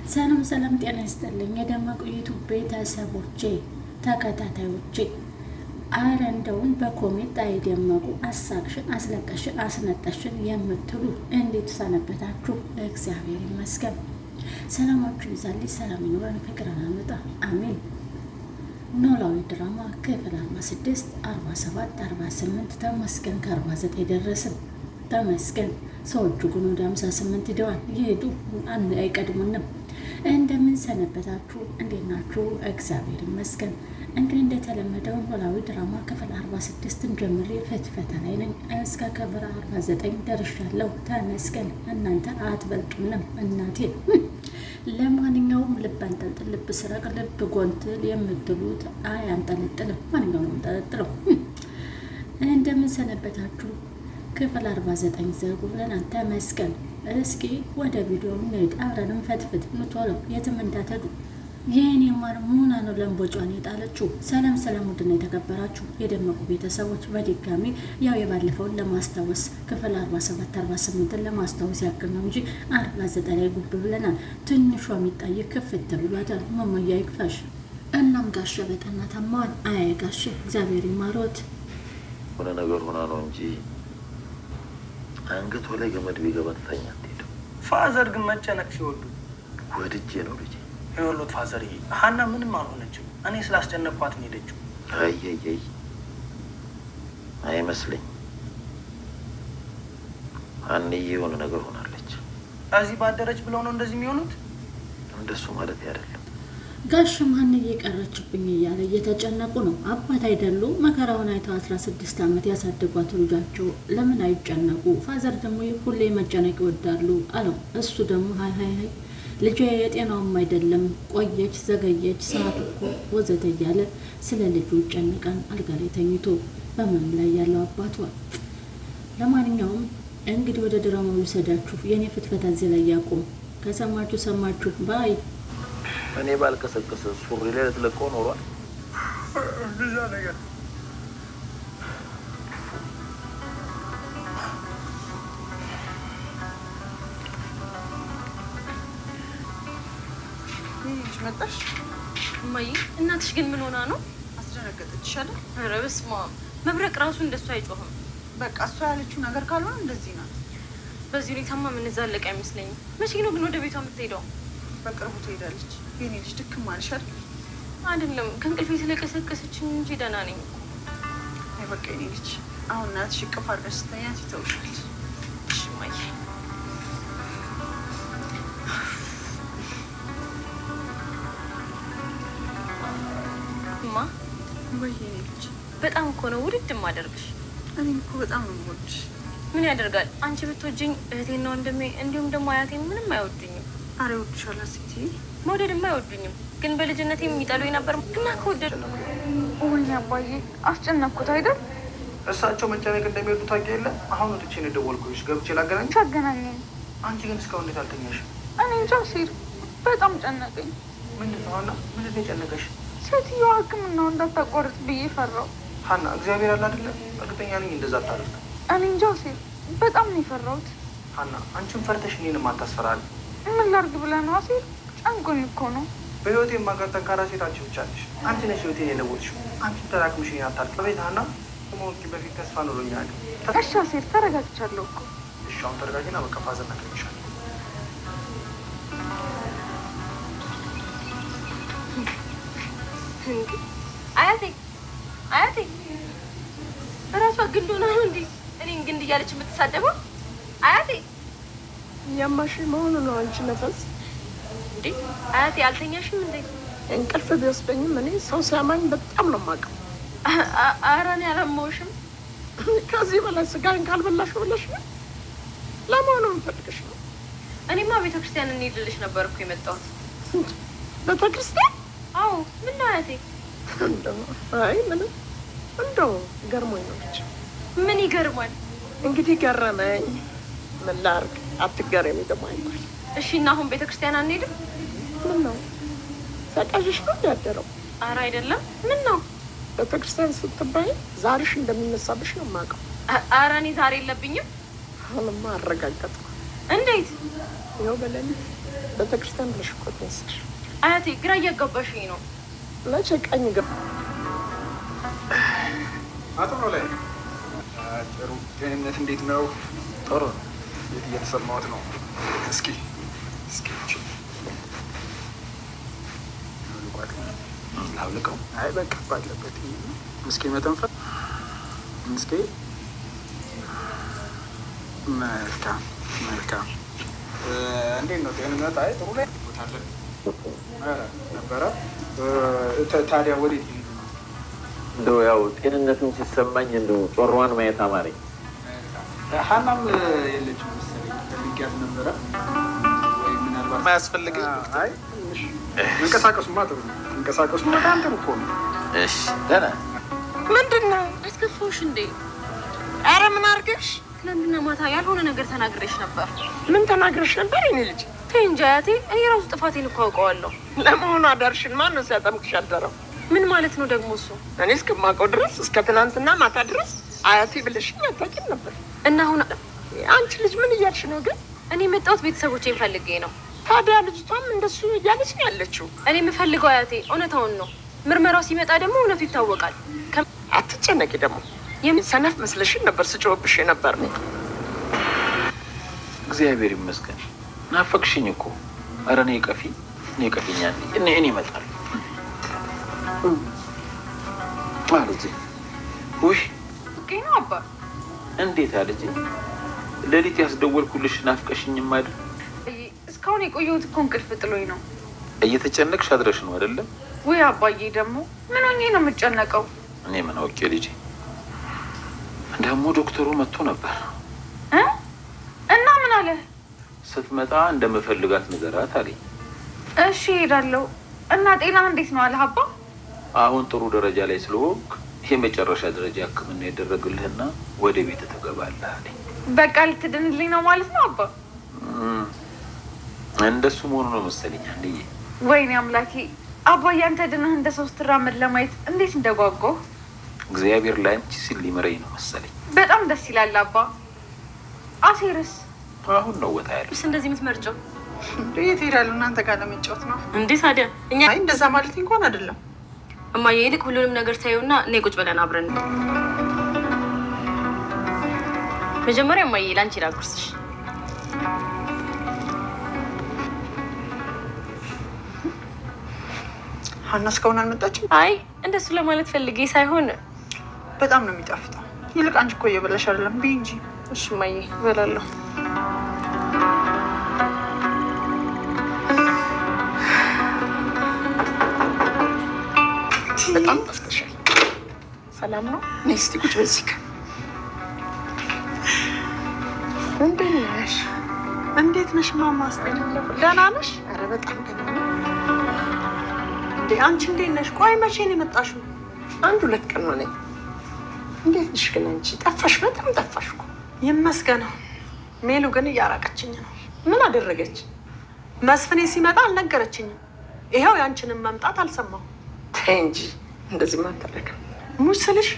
ሰላም ሰላም፣ ጤና ይስጥልኝ የደመቁ ዩቱብ ቤተሰቦቼ ተከታታዮቼ። አረ እንደውም በኮሜንት አይደመቁ አሳቅሽን፣ አስለቀሽን፣ አስነጠሽን የምትሉ እንዴት ሰነበታችሁ? እግዚአብሔር ይመስገን። ሰላማችሁ ይዛልኝ፣ ሰላም ይኖረን፣ ፍቅርን አመጣ አሜን። ኖላዊ ድራማ ክፍል 46 47 48 ተመስገን ከ49 ደረስን። ተመስገን ሰዎቹ ግን ወደ 58 ሄደዋል። ይሄዱ አይቀድሙንም። እንደምን ሰነበታችሁ? እንዴት ናችሁ? እግዚአብሔር ይመስገን። እንግዲህ እንደተለመደው ኖላዊ ድራማ ክፍል 46ን ጀምሬ ፍትፈታ ላይ ነኝ። እስከ ክፍል 49 ደርሻለሁ። ተመስገን። እናንተ አትበልጡንም እናቴ። ለማንኛውም ልብ አንጠልጥል፣ ልብ ስረቅ፣ ልብ ጎንትል የምትሉት አንጠለጥልም። ማንኛውም አንጠለጥለው። እንደምን ሰነበታችሁ? ክፍል 49 ዘጉ ብለናል። ተመስገን። እስኪ ወደ ቪዲዮ እንሂድ፣ አብረንም ፈትፍት ምትወለው የትም እንዳትሄዱ። ይህን የማር ሙና ነው ለምቦጫን የጣለችው። ሰላም ሰላም፣ ውድና የተከበራችሁ የደመቁ ቤተሰቦች በድጋሚ ያው የባለፈውን ለማስታወስ ክፍል 47 48ን ለማስታወስ ያክል ነው እንጂ 49 ላይ ጉብ ብለናል። ትንሿ የሚታይ ክፍት ብሏታል። መሞያ ይክፋሽ። እናም ጋሸ በጠና ታማዋል። አይ ጋሸ እግዚአብሔር ይማሮት። ሆነ ነገር ሆና ነው እንጂ አንገቷ ላይ ገመድ ቢገባ ትተኛ አትሄድም። ፋዘር ግን መጨነቅ ሲወዱ ወድጄ ነው ልጄ። የወሎት ፋዘር ሀና ምንም አልሆነችም። እኔ ስላስጨነቅኳት ነው ሄደችው። አየየይ አይመስለኝ። ሀንዬ የሆነ ነገር ሆናለች። እዚህ ባደረች ብለው ነው እንደዚህ የሚሆኑት። እንደሱ ማለት አይደለም። ጋሽም ሀንዬ የቀረችብኝ እያለ እየተጨነቁ ነው። አባት አይደሉ መከራውን አይተው 16 ዓመት ያሳደጓት ልጃቸው ለምን አይጨነቁ? ፋዘር ደግሞ ሁሌ መጨነቅ ይወዳሉ አለው። እሱ ደግሞ ሀይ ልጇ የጤናውም አይደለም፣ ቆየች፣ ዘገየች፣ ሰዓት እኮ ወዘተ እያለ ስለ ልጁ ይጨነቃል። አልጋ ላይ ተኝቶ በምንም ላይ ያለው አባቷ። ለማንኛውም እንግዲህ ወደ ድራማው ልውሰዳችሁ። የኔ ፍትፈታ እዚህ ላይ ያቁም። ከሰማችሁ ሰማችሁ ባይ። እኔ ባልቀሰቀሰ ሱሪ ላይ ልትለቀው ኖሯል። ብዙ ነገር መጣሽ? እማዬ እናትሽ ግን ምን ሆና ነው? አስደነገጠችሽ አይደል? ኧረ በስመ አብ፣ መብረቅ ራሱ እንደሱ አይጮህም። በቃ እሷ ያለችው ነገር ካልሆነ እንደዚህ ናት። በዚህ ሁኔታማ የምንዛለቅ አይመስለኝም። መቼ ነው ግን ወደ ቤቷ የምትሄደው? በቅርቡ ትሄዳለች። የኔ ልጅ ድክም አለሽ አይደል? አይደለም ከእንቅልፌ ስለቀሰቀሰችኝ እንጂ ደህና ነኝ። አይ በቃ የኔ ልጅ አሁን እናትሽ እቅፍ አድርገሽ ስተኛት ይተውሻል። እሺ እማዬ። እማ ወይ የኔ ልጅ በጣም እኮ ነው ውድድ የማደርግሽ። እኔም እኮ በጣም ነው የምወድሽ። ምን ያደርጋል አንቺ ብትወጂኝ እህቴና ወንድሜ እንዲሁም ደግሞ አያቴ ምንም አይወዱኝም። አረ ይወዱሻል ሴትዬ። መውደድማ አይወዱኝም፣ ግን በልጅነቴ የሚጠሉኝ ነበር እና ከወደዱ ወይኔ አባዬ አስጨነቅኩት አይደል? እሳቸው መጨነቅ እንደሚወዱ ታውቂ የለ። አሁን ወጥቼ ነው የደወልኩልሽ። ገብቼ ላገናኝሽ። አገናኘኝ። አንቺ ግን እስካሁን እንዴት አልተኛሽም? እኔ እንጃ ሲል በጣም ጨነቀኝ። ምንድን ነው ሀና? ምንድን ነው የጨነቀሽ? ሴትዮዋ ሕክምናው እንዳታቋርጥ ብዬ ፈራው። ሀና እግዚአብሔር አለ አይደለ? እርግጠኛ ነኝ እንደዛ አታደርግ። እኔ እንጃ ሲል በጣም ነው የፈራሁት። ሀና አንቺን ፈርተሽ እኔንም አታስፈራሪ። ምን ላድርግ ብለህ ነው ሲል? ጨንቆኝ እኮ ነው። በህይወቴ የማውቃት ጠንካራ ሴት አንቺ ብቻ ነሽ። አንቺ ነሽ ህይወቴን የለወጥሽው። አንቺን ተራክምሽ እኔን አታልቅ። ቤት ሀና ከማወቂ በፊት ተስፋ ኖሮኛል። እሺ ሲል ተረጋግቻለሁ እኮ። እሺ አሁን ተረጋጊና በቃ ፋዘር ነግሬሻለሁ። አያቴ አያቴ እራሷ ግንድ ሆና ነው እንዴ እኔን ግንድ እያለች የምትሳደበው? አያቴ ያማሽ መሆኑ ነው አንቺ ነፈስ እንዴ? አያቴ አልተኛሽም እንዴ? እንቅልፍ ቢወስደኝም እኔ ሰው ሲያማኝ በጣም ነው የማውቀው። ኧረ እኔ አላማሁሽም። ከዚህ በላይ ስጋን ካልበላሽ ብለሽ ነው? ለመሆኑ የምፈልግሽ ነው? እኔማ ቤተክርስቲያን እንሂድልሽ ነበር እኮ የመጣሁት። ቤተክርስቲያን? አዎ ምን ነው አያቴ? አይ ምንም እንደው ገርሞኝ ነው ብቻ። ምን ይገርማል? እንግዲህ ገረመኝ። ምን ላድርግ? አትገረሚ ደግሞ አይባል። እሺ እና አሁን ቤተክርስቲያን አንሄድም? ምን ነው ሰቃዥሽ ነው ያደረው? ኧረ አይደለም። ምን ነው ቤተክርስቲያን ስትባይ ዛሬሽ እንደሚነሳብሽ ነው የማውቀው። ኧረ እኔ ዛሬ የለብኝም። አሁንማ አረጋገጥኩ። እንዴት? ይኸው በሌሊት ቤተክርስቲያን ብለሽ እኮ ተነሳሽ። አያቴ ግራ እያጋባሽኝ ነው። መቼ ቀኝ ገባ? አቶ ነው ላይ ጥሩ ጤንነት እንዴት ነው? ጥሩ ነው። እየተሰማሁት ነው። እስኪ ላውልቀው? አይ በቃ ባለበት እስኪ መተንፈስ እስኪ። መልካም እንዴት ነው ጤንነት? አይ ጥሩ ላይ ቦታለን ነበረ። ታዲያ ወዴት እንደው ያው ጤንነቱን ሲሰማኝ እንደው ጮሯን ማየት አማረኝ። ሀናም የለችም መሰለኝ ፈልጊያት ነበረ ወይ ምናልባት ማያስፈልገኝ። አይ ትንሽ መንቀሳቀሱማ ጥሩ ነው። መንቀሳቀሱ በጣም ጥሩ እኮ ነው። እሺ ደህና ምንድን ነው አስከፋውሽ እንዴ? ኧረ ምን አድርገሽ? ትናንትና ማታ ያልሆነ ነገር ተናግሬሽ ነበር። ምን ተናግረሽ ነበር? የእኔ ልጅ ተይ እንጂ አያቴ፣ እኔ ራሱ ጥፋቴን እኮ አውቀዋለሁ። ለመሆኑ አዳርሽን ማን ነው ሲያጠምቅሽ ያደረው? ምን ማለት ነው ደግሞ እሱ? እኔ እስከማውቀው ድረስ እስከ ትናንትና ማታ ድረስ አያቴ ብለሽኝ አታውቂም ነበር። እና አሁን አንቺ ልጅ ምን እያልሽ ነው ግን? እኔ የመጣሁት ቤተሰቦቼን ፈልጌ ነው። ታዲያ ልጅቷም እንደሱ እያለች ነው ያለችው። እኔ የምፈልገው አያቴ እውነታውን ነው። ምርመራው ሲመጣ ደግሞ እውነቱ ይታወቃል። አትጨነቂ። ደግሞ ሰነፍ መስለሽን ነበር ስጮህብሽ ነበር። እግዚአብሔር ይመስገን። ናፈቅሽኝ እኮ። ኧረ እኔ ቀፊኛ እኔ ይመጣል ልጄ። ውይ ነው አባ። እንዴት አልጄ? ሌሊት ያስደወልኩልሽ ናፍቀሽኝም አይደል? እስካሁን የቆየሁት እኮ እንቅልፍ ጥሎኝ ነው። እየተጨነቅሽ አድረሽ ነው አይደለም? ውይ አባዬ፣ ደግሞ ምን ሆኜ ነው የምጨነቀው? እኔ ምን አውቄ ልጄ። ደግሞ ዶክተሩ መጥቶ ነበር እና ምን አለ? ስትመጣ እንደምፈልጋት ንገራት አለኝ። እሺ እሄዳለሁ። እና ጤና እንዴት ነው አለ አባ? አሁን ጥሩ ደረጃ ላይ ስለሆንክ የመጨረሻ ደረጃ ሕክምና ያደረግልህና ወደ ቤት ትገባለህ አለኝ። በቃ ልትድንልኝ ነው ማለት ነው አባ? እንደሱ መሆኑ ነው መሰለኝ። አንድዬ ወይኔ አምላኬ አባዬ፣ አንተ ድነህ እንደ ሰው ስትራመድ ለማየት እንዴት እንደጓጓሁ። እግዚአብሔር ለአንቺ ሲል ሊመረኝ ነው መሰለኝ። በጣም ደስ ይላል አባ። አሴርስ አሁን ነው ወጣ ያለው። እንደዚህ የምትመርጨው የት ሄዳለሁ? እናንተ ጋር ለመጫወት ነው እንዴ? ታዲያ እኛ አይ እንደዛ ማለት እንኳን አይደለም እማዬ። ይልቅ ሁሉንም ነገር ታዩና እኔ ቁጭ ብለን አብረን መጀመሪያ እማዬ ላንቺ ላጉርስሽ። ሀና እስካሁን አልመጣችም? አይ እንደሱ ለማለት ፈልጌ ሳይሆን በጣም ነው የሚጣፍጠው። ይልቅ አንቺ እኮ እየበላሽ አይደለም ብይ እንጂ። እሺ እማዬ እበላለሁ። በጣም ጠፍተሻል። ሰላም ነው? ነይ እስኪ ቁጭ በይ እዚህ ጋር። እንዴት ነሽ? እንዴት ነሽ ማማ? ደህና ነሽ? ኧረ በጣም ደህና ነኝ። እንዴ አንቺ እንዴት ነሽ? ቆይ መቼ ነው የመጣሽው? 1-2 ቀን ሆነኝ። እንዴት ነሽ ግን አንቺ? ጠፋሽ፣ በጣም ጠፋሽ እኮ። ይመስገነው። ሜሉ ግን እያራቀችኝ ነው። ምን አደረገች? መስፍኔ ሲመጣ አልነገረችኝም። ይኸው ያንቺንም መምጣት አልሰማሁም። ተይ እንጂ እንደዚህ ማታደርግ ሙች ስልሽ